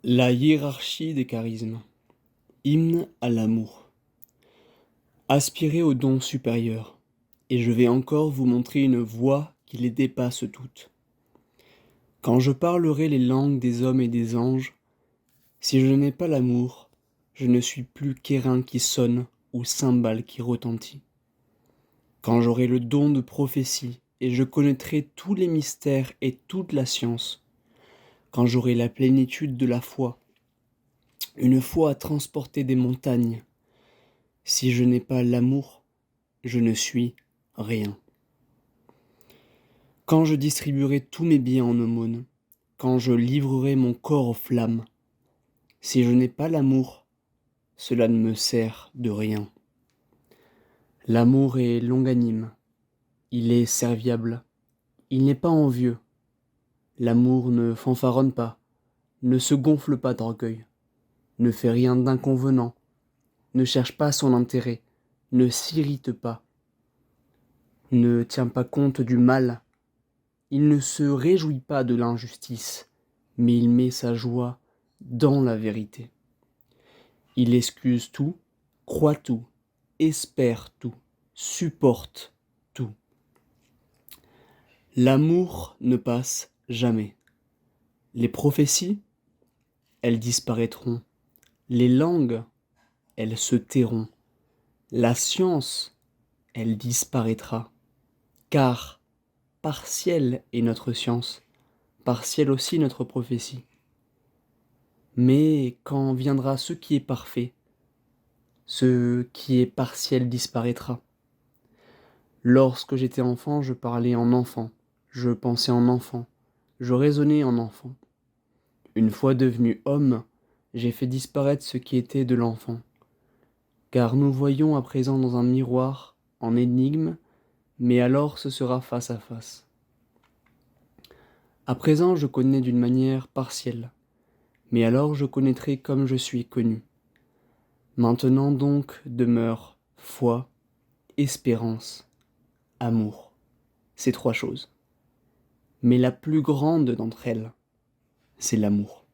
La hiérarchie des charismes. Hymne à l'amour. Aspirez aux dons supérieurs, et je vais encore vous montrer une voie qui les dépasse toutes. Quand je parlerai les langues des hommes et des anges, si je n'ai pas l'amour, je ne suis plus qu'airain qui sonne ou cymbale qui retentit. Quand j'aurai le don de prophétie, et je connaîtrai tous les mystères et toute la science, quand j'aurai la plénitude de la foi, une foi à transporter des montagnes, si je n'ai pas l'amour, je ne suis rien. Quand je distribuerai tous mes biens en aumône, quand je livrerai mon corps aux flammes, si je n'ai pas l'amour, cela ne me sert de rien. L'amour est longanime, il est serviable, il n'est pas envieux. L'amour ne fanfaronne pas, ne se gonfle pas d'orgueil, ne fait rien d'inconvenant, ne cherche pas son intérêt, ne s'irrite pas, ne tient pas compte du mal. Il ne se réjouit pas de l'injustice, mais il met sa joie dans la vérité. Il excuse tout, croit tout, espère tout, supporte tout. L'amour ne passe jamais. Les prophéties, elles disparaîtront. Les langues, elles se tairont. La science, elle disparaîtra. Car partielle est notre science, partielle aussi notre prophétie. Mais quand viendra ce qui est parfait, ce qui est partiel disparaîtra. Lorsque j'étais enfant, je parlais en enfant, je pensais en enfant, je raisonnais en enfant. Une fois devenu homme, j'ai fait disparaître ce qui était de l'enfant. Car nous voyons à présent dans un miroir, en énigme, mais alors ce sera face à face. À présent je connais d'une manière partielle, mais alors je connaîtrai comme je suis connu. Maintenant donc demeurent foi, espérance, amour. Ces trois choses. Mais la plus grande d'entre elles, c'est l'amour.